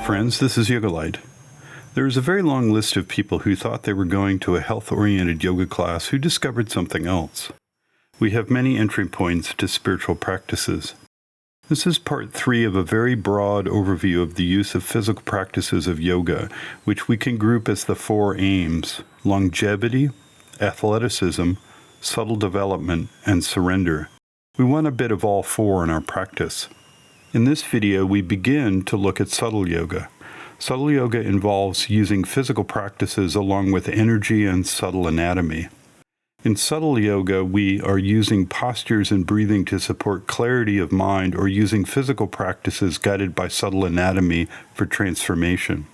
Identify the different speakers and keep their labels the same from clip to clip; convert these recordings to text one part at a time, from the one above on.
Speaker 1: friends, this is Yoga Light. There is a very long list of people who thought they were going to a health-oriented yoga class who discovered something else. We have many entry points to spiritual practices. This is part 3 of a very broad overview of the use of physical practices of yoga, which we can group as the 4 aims: longevity, athleticism, subtle development, and surrender. We want a bit of all 4 in our practice. In this video, we begin to look at subtle yoga. Subtle yoga involves using physical practices along with energy and subtle anatomy. In subtle yoga, we are using postures and breathing to support clarity of mind or using physical practices guided by subtle anatomy for transformation.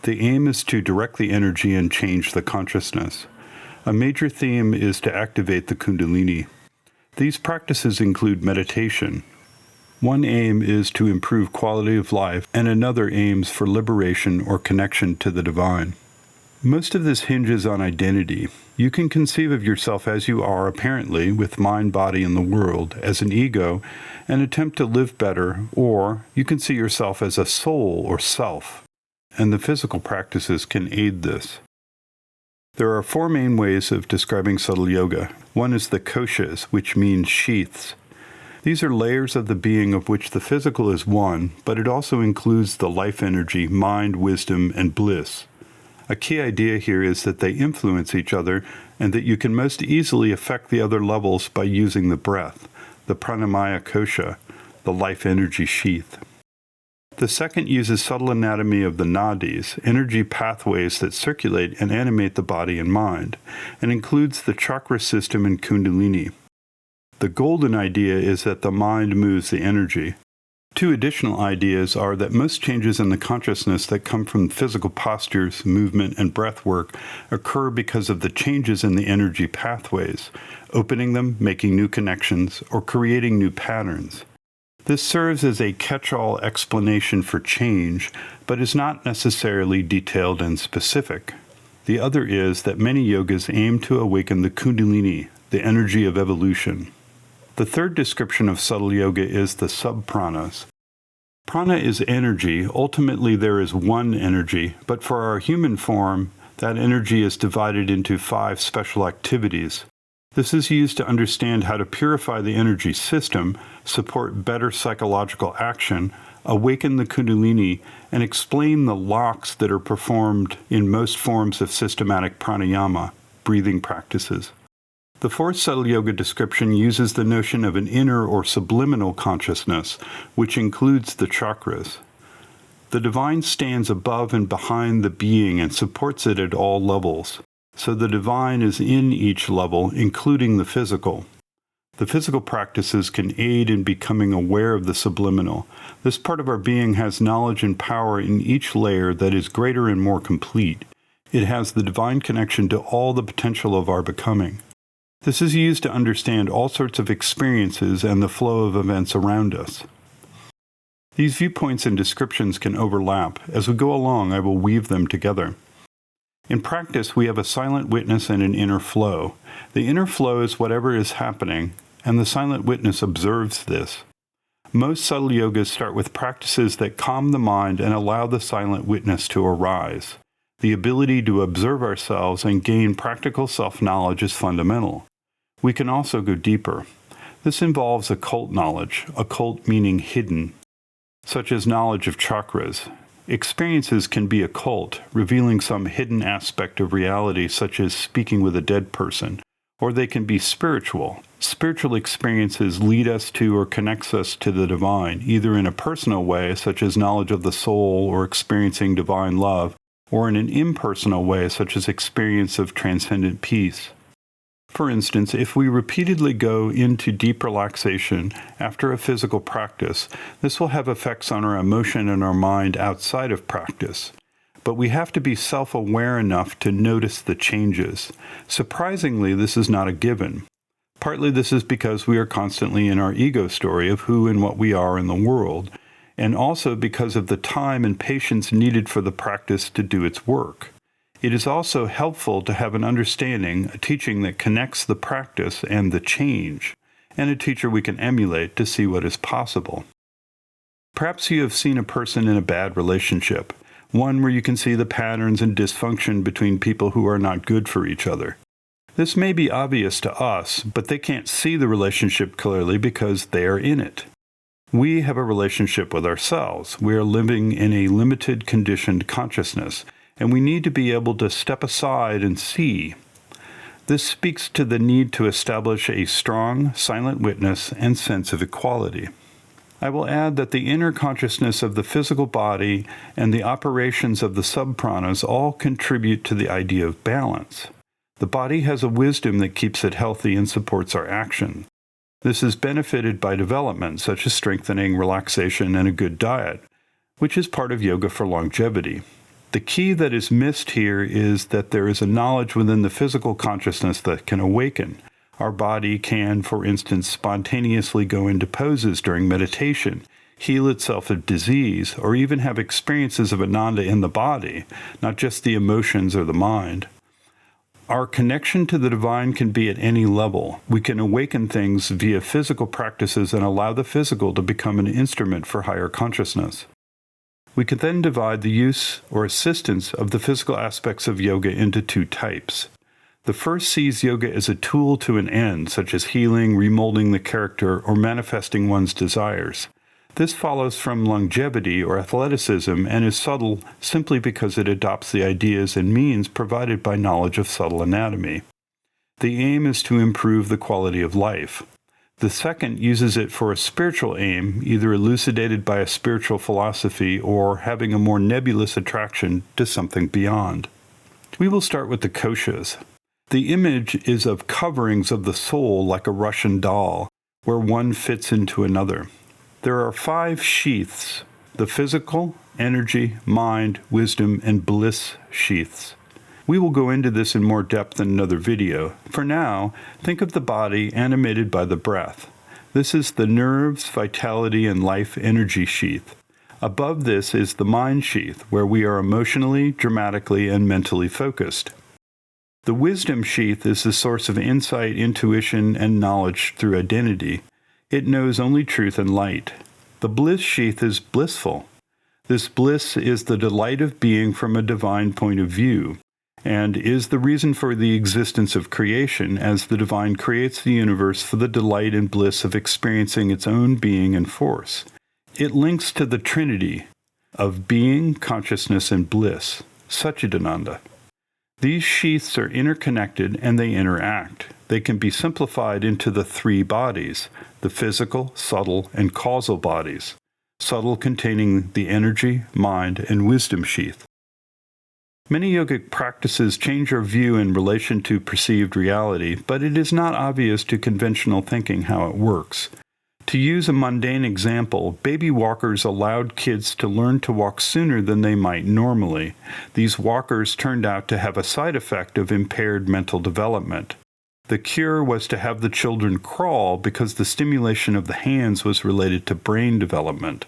Speaker 1: The aim is to direct the energy and change the consciousness. A major theme is to activate the Kundalini. These practices include meditation. One aim is to improve quality of life, and another aims for liberation or connection to the divine. Most of this hinges on identity. You can conceive of yourself as you are, apparently, with mind, body, and the world, as an ego, and attempt to live better, or you can see yourself as a soul or self, and the physical practices can aid this. There are 4 main ways of describing subtle yoga. One is the Koshas, which means sheaths. These are layers of the being of which the physical is one, but it also includes the life energy, mind, wisdom, and bliss. A key idea here is that they influence each other and that you can most easily affect the other levels by using the breath, the pranamaya kosha, the life energy sheath. The second uses subtle anatomy of the nadis, energy pathways that circulate and animate the body and mind, and includes the chakra system and kundalini. The golden idea is that the mind moves the energy. 2 additional ideas are that most changes in the consciousness that come from physical postures, movement, and breath work occur because of the changes in the energy pathways, opening them, making new connections, or creating new patterns. This serves as a catch-all explanation for change, but is not necessarily detailed and specific. The other is that many yogas aim to awaken the Kundalini, the energy of evolution. The third description of subtle yoga is the sub-pranas. Prana is energy. Ultimately, there is one energy, but for our human form, that energy is divided into 5 special activities. This is used to understand how to purify the energy system, support better psychological action, awaken the Kundalini, and explain the locks that are performed in most forms of systematic pranayama, breathing practices. The 4th subtle yoga description uses the notion of an inner or subliminal consciousness, which includes the chakras. The divine stands above and behind the being and supports it at all levels. So the divine is in each level, including the physical. The physical practices can aid in becoming aware of the subliminal. This part of our being has knowledge and power in each layer that is greater and more complete. It has the divine connection to all the potential of our becoming. This is used to understand all sorts of experiences and the flow of events around us. These viewpoints and descriptions can overlap. As we go along, I will weave them together. In practice, we have a silent witness and an inner flow. The inner flow is whatever is happening, and the silent witness observes this. Most subtle yogas start with practices that calm the mind and allow the silent witness to arise. The ability to observe ourselves and gain practical self-knowledge is fundamental. We can also go deeper. This involves occult knowledge, occult meaning hidden, such as knowledge of chakras. Experiences can be occult, revealing some hidden aspect of reality, such as speaking with a dead person, or they can be spiritual. Spiritual experiences lead us to or connects us to the divine, either in a personal way, such as knowledge of the soul or experiencing divine love, or in an impersonal way, such as experience of transcendent peace. For instance, if we repeatedly go into deep relaxation after a physical practice, this will have effects on our emotion and our mind outside of practice. But we have to be self-aware enough to notice the changes. Surprisingly, this is not a given. Partly this is because we are constantly in our ego story of who and what we are in the world, and also because of the time and patience needed for the practice to do its work. It is also helpful to have an understanding, a teaching that connects the practice and the change, and a teacher we can emulate to see what is possible. Perhaps you have seen a person in a bad relationship, one where you can see the patterns and dysfunction between people who are not good for each other. This may be obvious to us, but they can't see the relationship clearly because they are in it. We have a relationship with ourselves. We are living in a limited, conditioned consciousness, and we need to be able to step aside and see. This speaks to the need to establish a strong, silent witness and sense of equality. I will add that the inner consciousness of the physical body and the operations of the subpranas all contribute to the idea of balance. The body has a wisdom that keeps it healthy and supports our action. This is benefited by development such as strengthening, relaxation, and a good diet, which is part of yoga for longevity. The key that is missed here is that there is a knowledge within the physical consciousness that can awaken. Our body can, for instance, spontaneously go into poses during meditation, heal itself of disease, or even have experiences of ananda in the body, not just the emotions or the mind. Our connection to the divine can be at any level. We can awaken things via physical practices and allow the physical to become an instrument for higher consciousness. We can then divide the use or assistance of the physical aspects of yoga into two types. The first sees yoga as a tool to an end, such as healing, remolding the character, or manifesting one's desires. This follows from longevity or athleticism and is subtle simply because it adopts the ideas and means provided by knowledge of subtle anatomy. The aim is to improve the quality of life. The second uses it for a spiritual aim, either elucidated by a spiritual philosophy or having a more nebulous attraction to something beyond. We will start with the Koshas. The image is of coverings of the soul like a Russian doll, where one fits into another. There are 5 sheaths: the physical, energy, mind, wisdom, and bliss sheaths. We will go into this in more depth in another video. For now, think of the body animated by the breath. This is the nerves, vitality, and life energy sheath. Above this is the mind sheath, where we are emotionally, dramatically, and mentally focused. The wisdom sheath is the source of insight, intuition, and knowledge through identity. It knows only truth and light. The bliss sheath is blissful. This bliss is the delight of being from a divine point of view, and is the reason for the existence of creation, as the divine creates the universe for the delight and bliss of experiencing its own being and force. It links to the trinity of being, consciousness, and bliss, Satchidananda. These sheaths are interconnected and they interact. They can be simplified into the 3 bodies: the physical, subtle, and causal bodies. Subtle containing the energy, mind, and wisdom sheath. Many yogic practices change our view in relation to perceived reality, but it is not obvious to conventional thinking how it works. To use a mundane example, baby walkers allowed kids to learn to walk sooner than they might normally. These walkers turned out to have a side effect of impaired mental development. The cure was to have the children crawl because the stimulation of the hands was related to brain development.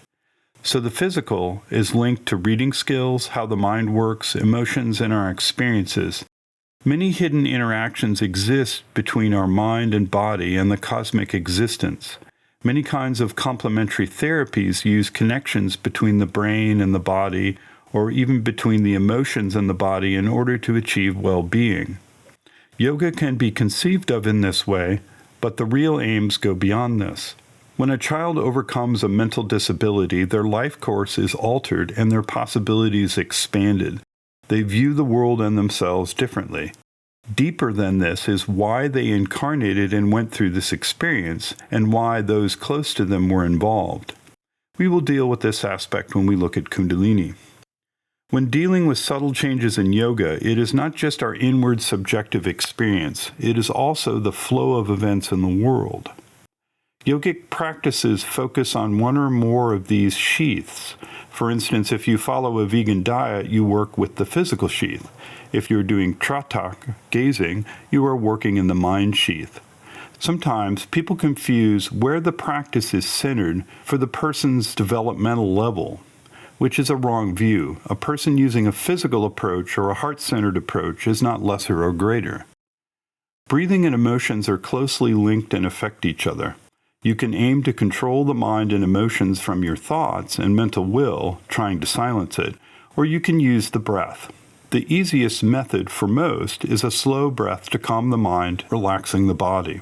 Speaker 1: So the physical is linked to reading skills, how the mind works, emotions, and our experiences. Many hidden interactions exist between our mind and body and the cosmic existence. Many kinds of complementary therapies use connections between the brain and the body, or even between the emotions and the body, in order to achieve well-being. Yoga can be conceived of in this way, but the real aims go beyond this. When a child overcomes a mental disability, their life course is altered and their possibilities expanded. They view the world and themselves differently. Deeper than this is why they incarnated and went through this experience, and why those close to them were involved. We will deal with this aspect when we look at Kundalini. When dealing with subtle changes in yoga, it is not just our inward subjective experience, it is also the flow of events in the world. Yogic practices focus on one or more of these sheaths. For instance, if you follow a vegan diet, you work with the physical sheath. If you're doing tratak, gazing, you are working in the mind sheath. Sometimes people confuse where the practice is centered for the person's developmental level, which is a wrong view. A person using a physical approach or a heart-centered approach is not lesser or greater. Breathing and emotions are closely linked and affect each other. You can aim to control the mind and emotions from your thoughts and mental will, trying to silence it, or you can use the breath. The easiest method for most is a slow breath to calm the mind, relaxing the body.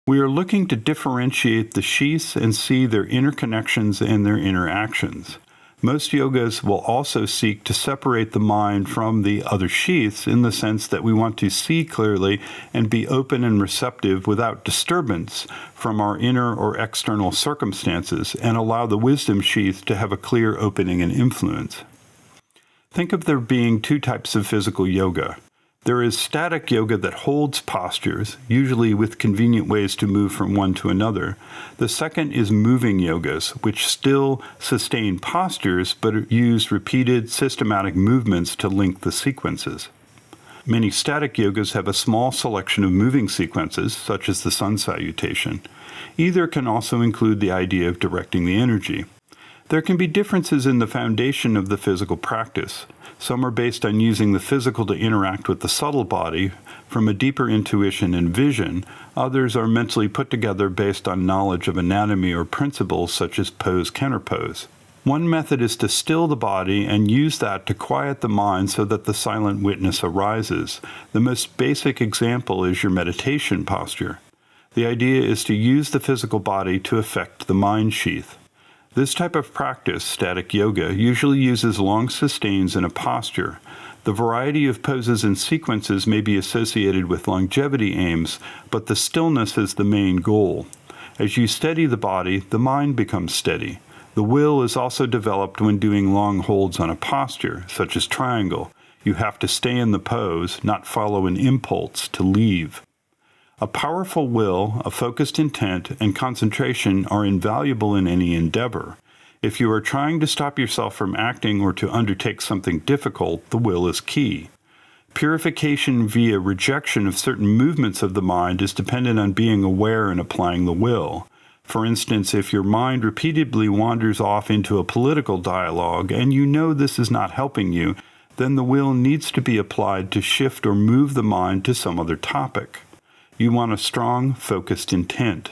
Speaker 1: We are looking to differentiate the sheaths and see their interconnections and their interactions. Most yogas will also seek to separate the mind from the other sheaths in the sense that we want to see clearly and be open and receptive without disturbance from our inner or external circumstances and allow the wisdom sheath to have a clear opening and influence. Think of there being two types of physical yoga. There is static yoga that holds postures, usually with convenient ways to move from one to another. The second is moving yogas, which still sustain postures but use repeated, systematic movements to link the sequences. Many static yogas have a small selection of moving sequences, such as the sun salutation. Either can also include the idea of directing the energy. There can be differences in the foundation of the physical practice. Some are based on using the physical to interact with the subtle body from a deeper intuition and vision. Others are mentally put together based on knowledge of anatomy or principles such as pose-counterpose. One method is to still the body and use that to quiet the mind so that the silent witness arises. The most basic example is your meditation posture. The idea is to use the physical body to affect the mind sheath. This type of practice, static yoga, usually uses long sustains in a posture. The variety of poses and sequences may be associated with longevity aims, but the stillness is the main goal. As you steady the body, the mind becomes steady. The will is also developed when doing long holds on a posture, such as triangle. You have to stay in the pose, not follow an impulse to leave. A powerful will, a focused intent, and concentration are invaluable in any endeavor. If you are trying to stop yourself from acting or to undertake something difficult, the will is key. Purification via rejection of certain movements of the mind is dependent on being aware and applying the will. For instance, if your mind repeatedly wanders off into a political dialogue and you know this is not helping you, then the will needs to be applied to shift or move the mind to some other topic. You want a strong, focused intent.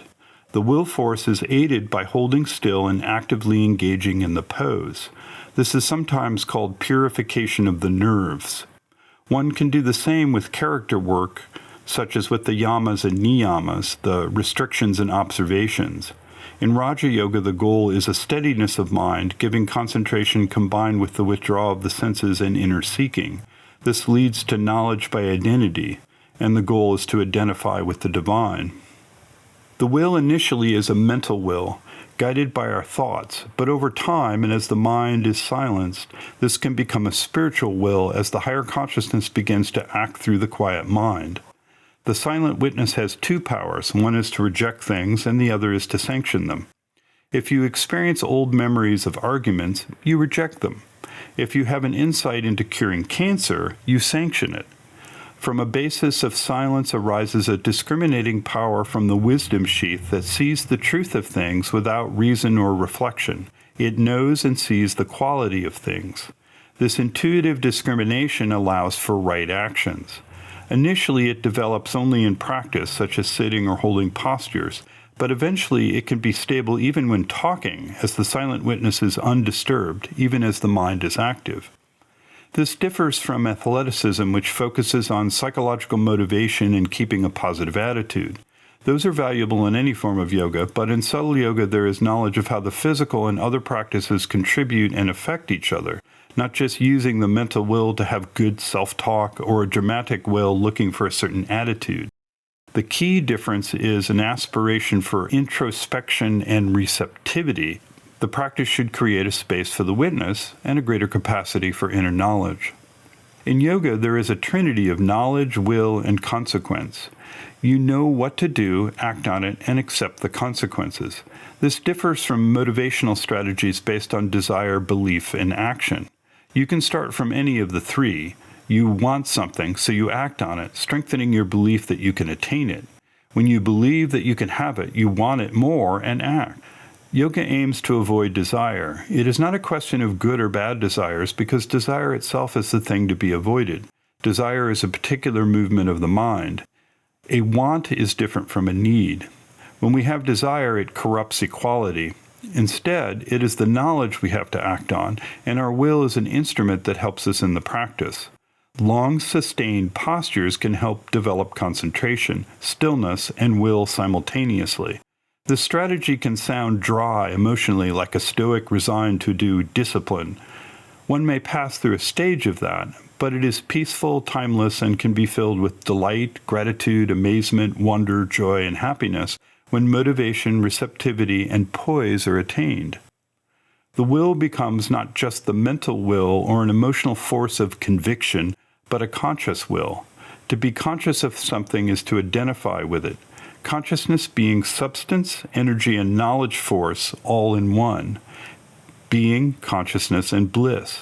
Speaker 1: The will force is aided by holding still and actively engaging in the pose. This is sometimes called purification of the nerves. One can do the same with character work, such as with the yamas and niyamas, the restrictions and observations. In Raja Yoga, the goal is a steadiness of mind, giving concentration combined with the withdrawal of the senses and inner seeking. This leads to knowledge by identity, and the goal is to identify with the divine. The will initially is a mental will, guided by our thoughts, but over time, and as the mind is silenced, this can become a spiritual will as the higher consciousness begins to act through the quiet mind. The silent witness has two powers. One is to reject things, and the other is to sanction them. If you experience old memories of arguments, you reject them. If you have an insight into curing cancer, you sanction it. From a basis of silence arises a discriminating power from the wisdom sheath that sees the truth of things without reason or reflection. It knows and sees the quality of things. This intuitive discrimination allows for right actions. Initially, it develops only in practice, such as sitting or holding postures, but eventually it can be stable even when talking, as the silent witness is undisturbed, even as the mind is active. This differs from athleticism, which focuses on psychological motivation and keeping a positive attitude. Those are valuable in any form of yoga, but in subtle yoga there is knowledge of how the physical and other practices contribute and affect each other, not just using the mental will to have good self-talk or a dramatic will looking for a certain attitude. The key difference is an aspiration for introspection and receptivity. The practice should create a space for the witness and a greater capacity for inner knowledge. In yoga, there is a trinity of knowledge, will, and consequence. You know what to do, act on it, and accept the consequences. This differs from motivational strategies based on desire, belief, and action. You can start from any of the three. You want something, so you act on it, strengthening your belief that you can attain it. When you believe that you can have it, you want it more and act. Yoga aims to avoid desire. It is not a question of good or bad desires because desire itself is the thing to be avoided. Desire is a particular movement of the mind. A want is different from a need. When we have desire, it corrupts equality. Instead, it is the knowledge we have to act on, and our will is an instrument that helps us in the practice. Long, sustained postures can help develop concentration, stillness, and will simultaneously. This strategy can sound dry emotionally, like a stoic resigned to do discipline. One may pass through a stage of that, but it is peaceful, timeless, and can be filled with delight, gratitude, amazement, wonder, joy, and happiness when motivation, receptivity, and poise are attained. The will becomes not just the mental will or an emotional force of conviction, but a conscious will. To be conscious of something is to identify with it. Consciousness being substance, energy, and knowledge force all in one. Being, consciousness, and bliss.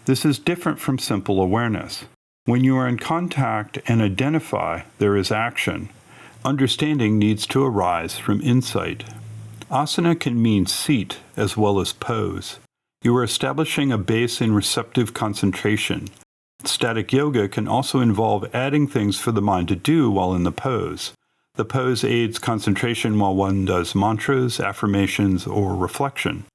Speaker 1: This is different from simple awareness. When you are in contact and identify, there is action. Understanding needs to arise from insight. Asana can mean seat as well as pose. You are establishing a base in receptive concentration. Static yoga can also involve adding things for the mind to do while in the pose. The pose aids concentration while one does mantras, affirmations, or reflection.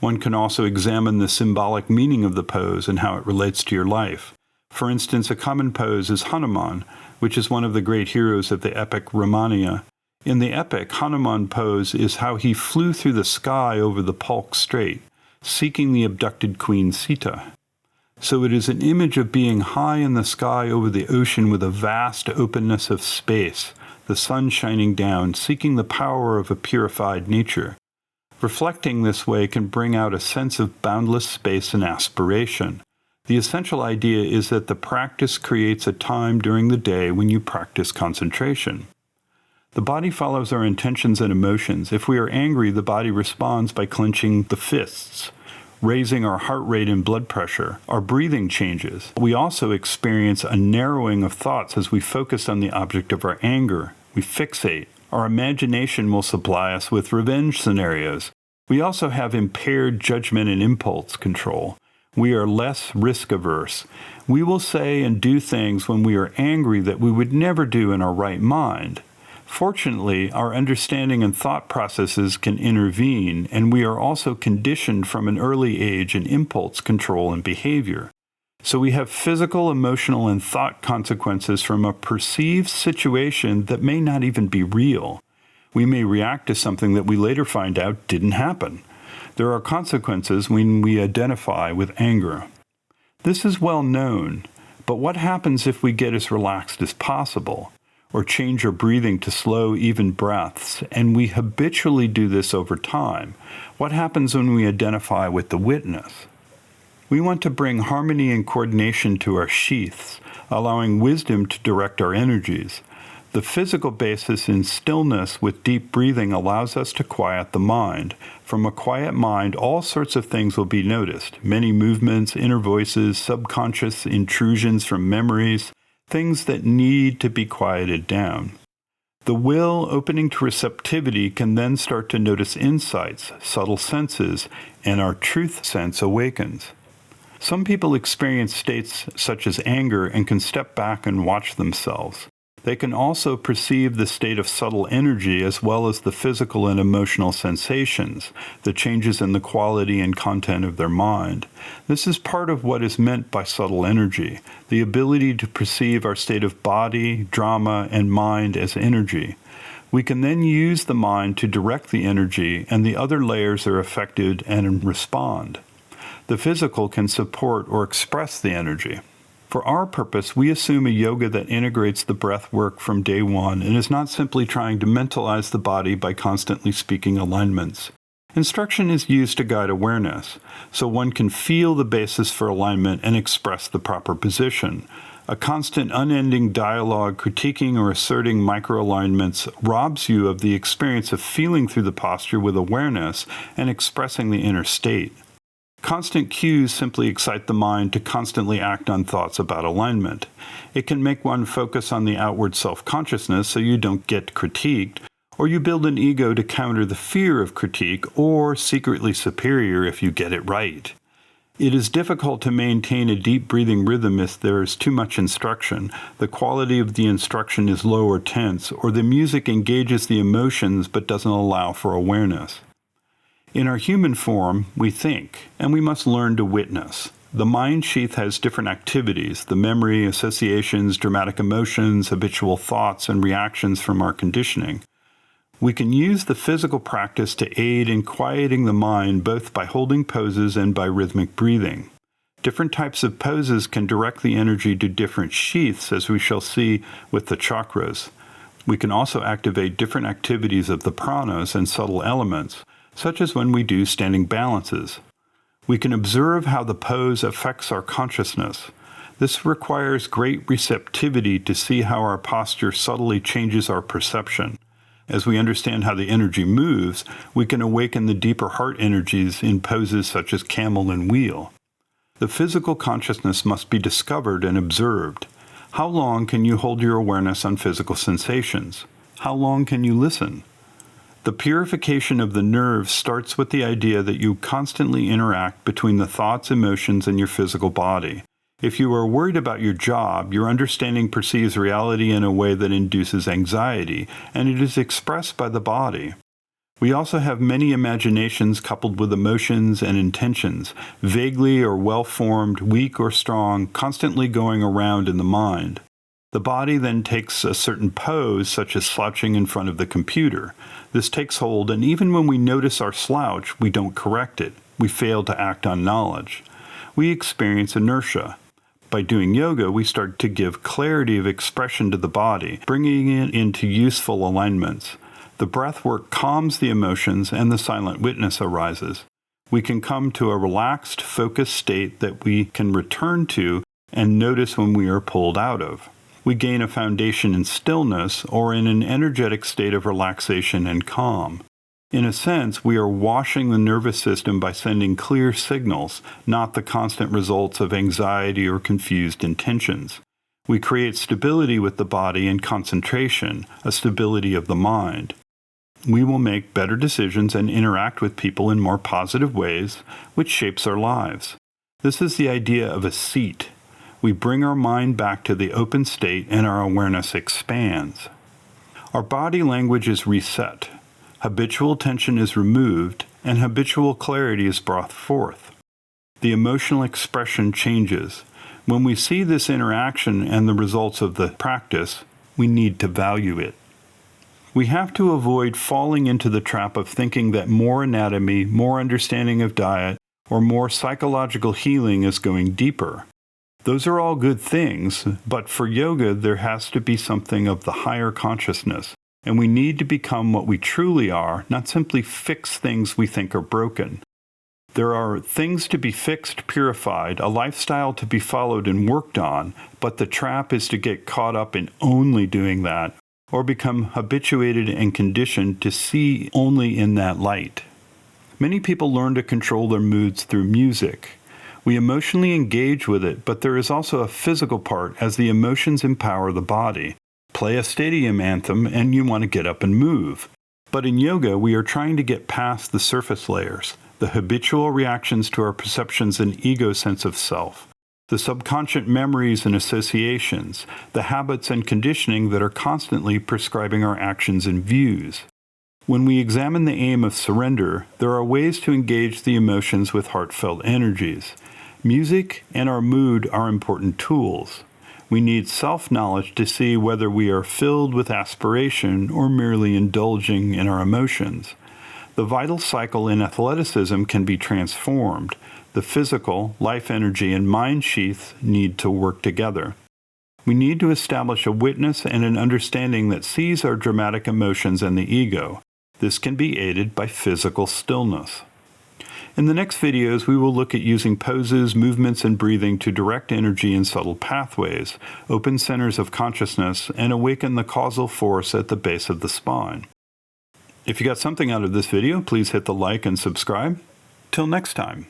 Speaker 1: One can also examine the symbolic meaning of the pose and how it relates to your life. For instance, a common pose is Hanuman, which is one of the great heroes of the epic Ramayana. In the epic, Hanuman pose is how he flew through the sky over the Palk Strait, seeking the abducted Queen Sita. So it is an image of being high in the sky over the ocean with a vast openness of space, the sun shining down, seeking the power of a purified nature. Reflecting this way can bring out a sense of boundless space and aspiration. The essential idea is that the practice creates a time during the day when you practice concentration. The body follows our intentions and emotions. If we are angry, the body responds by clenching the fists, raising our heart rate and blood pressure. Our breathing changes. We also experience a narrowing of thoughts as we focus on the object of our anger. We fixate. Our imagination will supply us with revenge scenarios. We also have impaired judgment and impulse control. We are less risk-averse. We will say and do things when we are angry that we would never do in our right mind. Fortunately, our understanding and thought processes can intervene, and we are also conditioned from an early age in impulse control and behavior. So we have physical, emotional, and thought consequences from a perceived situation that may not even be real. We may react to something that we later find out didn't happen. There are consequences when we identify with anger. This is well known, but what happens if we get as relaxed as possible, or change our breathing to slow, even breaths, and we habitually do this over time? What happens when we identify with the witness? We want to bring harmony and coordination to our sheaths, allowing wisdom to direct our energies. The physical basis in stillness with deep breathing allows us to quiet the mind. From a quiet mind, all sorts of things will be noticed. Many movements, inner voices, subconscious intrusions from memories, things that need to be quieted down. The will, opening to receptivity, can then start to notice insights, subtle senses, and our truth sense awakens. Some people experience states such as anger and can step back and watch themselves. They can also perceive the state of subtle energy as well as the physical and emotional sensations, the changes in the quality and content of their mind. This is part of what is meant by subtle energy, the ability to perceive our state of body, drama, and mind as energy. We can then use the mind to direct the energy, and the other layers are affected and respond. The physical can support or express the energy. For our purpose, we assume a yoga that integrates the breath work from day one and is not simply trying to mentalize the body by constantly speaking alignments. Instruction is used to guide awareness, so one can feel the basis for alignment and express the proper position. A constant, unending dialogue critiquing or asserting microalignments robs you of the experience of feeling through the posture with awareness and expressing the inner state. Constant cues simply excite the mind to constantly act on thoughts about alignment. It can make one focus on the outward self-consciousness so you don't get critiqued, or you build an ego to counter the fear of critique, or secretly superior if you get it right. It is difficult to maintain a deep breathing rhythm if there is too much instruction, the quality of the instruction is low or tense, or the music engages the emotions but doesn't allow for awareness. In our human form, we think, and we must learn to witness. The mind sheath has different activities, the memory, associations, dramatic emotions, habitual thoughts, and reactions from our conditioning. We can use the physical practice to aid in quieting the mind both by holding poses and by rhythmic breathing. Different types of poses can direct the energy to different sheaths, as we shall see with the chakras. We can also activate different activities of the pranas and subtle elements, such as when we do standing balances. We can observe how the pose affects our consciousness. This requires great receptivity to see how our posture subtly changes our perception. As we understand how the energy moves, we can awaken the deeper heart energies in poses such as camel and wheel. The physical consciousness must be discovered and observed. How long can you hold your awareness on physical sensations? How long can you listen? The purification of the nerves starts with the idea that you constantly interact between the thoughts, emotions, and your physical body. If you are worried about your job, your understanding perceives reality in a way that induces anxiety, and it is expressed by the body. We also have many imaginations coupled with emotions and intentions, vaguely or well-formed, weak or strong, constantly going around in the mind. The body then takes a certain pose, such as slouching in front of the computer. This takes hold, and even when we notice our slouch, we don't correct it. We fail to act on knowledge. We experience inertia. By doing yoga, we start to give clarity of expression to the body, bringing it into useful alignments. The breath work calms the emotions, and the silent witness arises. We can come to a relaxed, focused state that we can return to and notice when we are pulled out of. We gain a foundation in stillness or in an energetic state of relaxation and calm. In a sense, we are washing the nervous system by sending clear signals, not the constant results of anxiety or confused intentions. We create stability with the body and concentration, a stability of the mind. We will make better decisions and interact with people in more positive ways, which shapes our lives. This is the idea of a seat. We bring our mind back to the open state and our awareness expands. Our body language is reset. Habitual tension is removed, and habitual clarity is brought forth. The emotional expression changes. When we see this interaction and the results of the practice, we need to value it. We have to avoid falling into the trap of thinking that more anatomy, more understanding of diet, or more psychological healing is going deeper. Those are all good things, but for yoga there has to be something of the higher consciousness. And we need to become what we truly are, not simply fix things we think are broken. There are things to be fixed, purified, a lifestyle to be followed and worked on, but the trap is to get caught up in only doing that, or become habituated and conditioned to see only in that light. Many people learn to control their moods through music. We emotionally engage with it, but there is also a physical part as the emotions empower the body. Play a stadium anthem and you want to get up and move. But in yoga, we are trying to get past the surface layers, the habitual reactions to our perceptions and ego sense of self, the subconscious memories and associations, the habits and conditioning that are constantly prescribing our actions and views. When we examine the aim of surrender, there are ways to engage the emotions with heartfelt energies. Music and our mood are important tools. We need self-knowledge to see whether we are filled with aspiration or merely indulging in our emotions. The vital cycle in athleticism can be transformed. The physical, life energy, and mind sheath need to work together. We need to establish a witness and an understanding that sees our dramatic emotions and the ego. This can be aided by physical stillness. In the next videos, we will look at using poses, movements, and breathing to direct energy in subtle pathways, open centers of consciousness, and awaken the causal force at the base of the spine. If you got something out of this video, please hit the like and subscribe. Till next time.